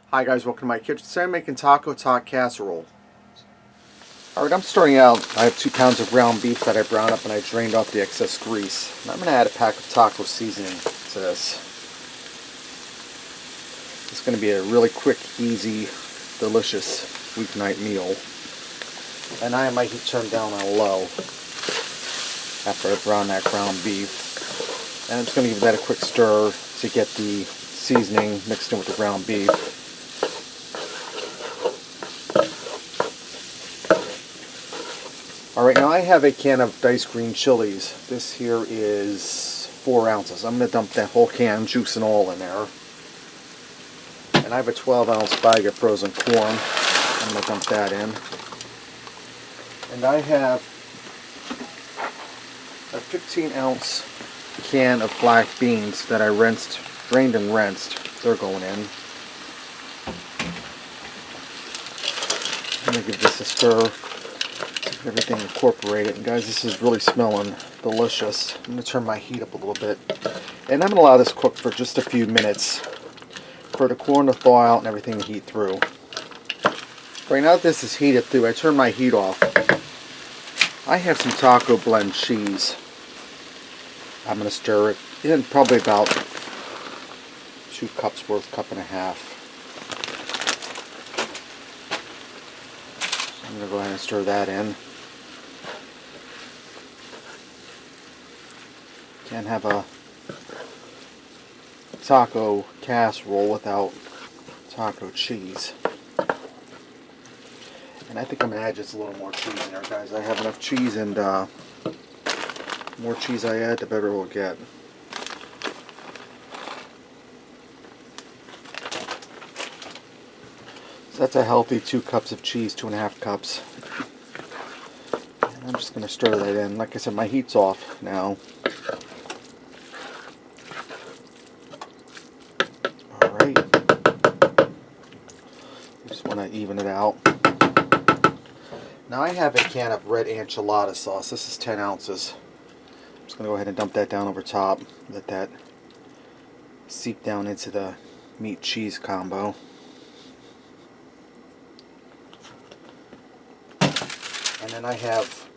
Hi guys, welcome to my kitchen. Today I'm making Tot Casserole. Alright, I'm starting out. I have 2 pounds of ground beef that I browned up and I drained off the excess grease. And I'm going to add a pack of taco seasoning to this. It's going to be a really quick, easy, delicious weeknight meal. And I have my heat turned down on low after I brown that ground beef. And I'm just going to give that a quick stir to get the seasoning mixed in with the ground beef. Alright, now I have a can of diced green chilies. This here is 4 ounces. I'm going to dump that whole can, juice and all, in there. And I have a 12-ounce bag of frozen corn. I'm going to dump that in. And I have a 15-ounce can of black beans that I drained and rinsed. They're going in. I'm going to give this a stir. Everything incorporated, and guys, this is really smelling delicious. I'm going to turn my heat up a little bit, and I'm going to allow this cook for just a few minutes for the corn to thaw out and everything to heat through. Right now that this is heated through, I turn my heat off. I have some taco blend cheese. I'm going to stir it in probably about 2 cups worth, 1.5 cups. I'm going to go ahead and stir that in. Can't have a taco casserole without taco cheese. And I think I'm going to add just a little more cheese in there, guys. I have enough cheese, and the more cheese I add, the better we'll get. So that's a healthy 2 cups of cheese, 2.5 cups. And I'm just going to stir that in. Like I said, my heat's off now. Alright. Just want to even it out. Now I have a can of red enchilada sauce. This is 10 ounces. I'm just going to go ahead and dump that down over top. Let that seep down into the meat cheese combo. And then I have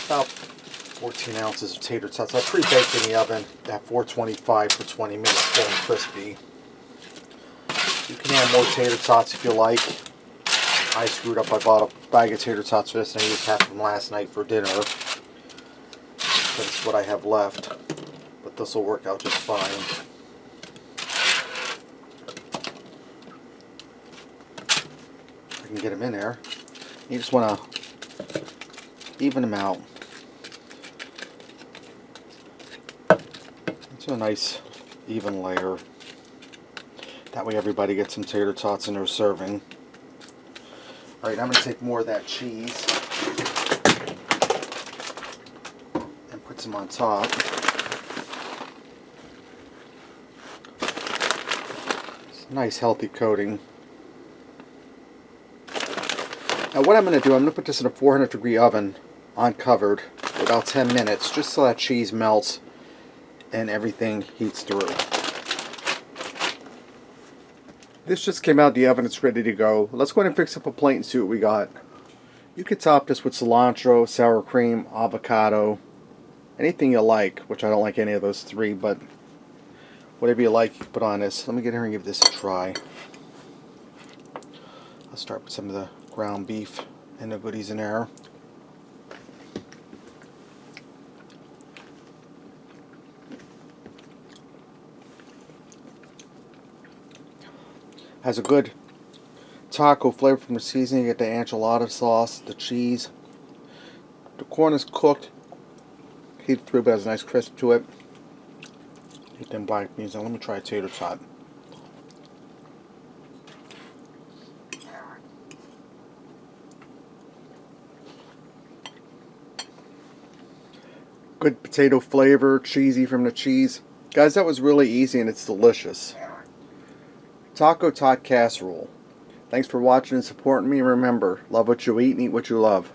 about 14 ounces of tater tots. I pre-baked in the oven at 425 for 20 minutes, full and crispy. You can add more tater tots if you like. I screwed up. I bought a bag of tater tots for this, and I used half of them last night for dinner. That's what I have left. But this will work out just fine. I can get them in there. You just want to even them out. It's a nice even layer. That way everybody gets some tater tots in their serving. Alright, I'm going to take more of that cheese and put some on top. It's a nice healthy coating. Now what I'm going to do, I'm going to put this in a 400-degree oven, uncovered, for about 10 minutes, just so that cheese melts and everything heats through. This just came out of the oven, it's ready to go. Let's go ahead and fix up a plate and see what we got. You could top this with cilantro, sour cream, avocado, anything you like, which I don't like any of those 3, but whatever you like, you can put on this. Let me get here and give this a try. I'll start with some of the ground beef and the goodies in there. Has a good taco flavor from the seasoning. You get the enchilada sauce, the cheese. The corn is cooked, heated through, but has a nice crisp to it. Get them black beans. Now let me try a tater tot. Good potato flavor, cheesy from the cheese. Guys, that was really easy and it's delicious. Tot Casserole. Thanks for watching and supporting me. Remember, love what you eat and eat what you love.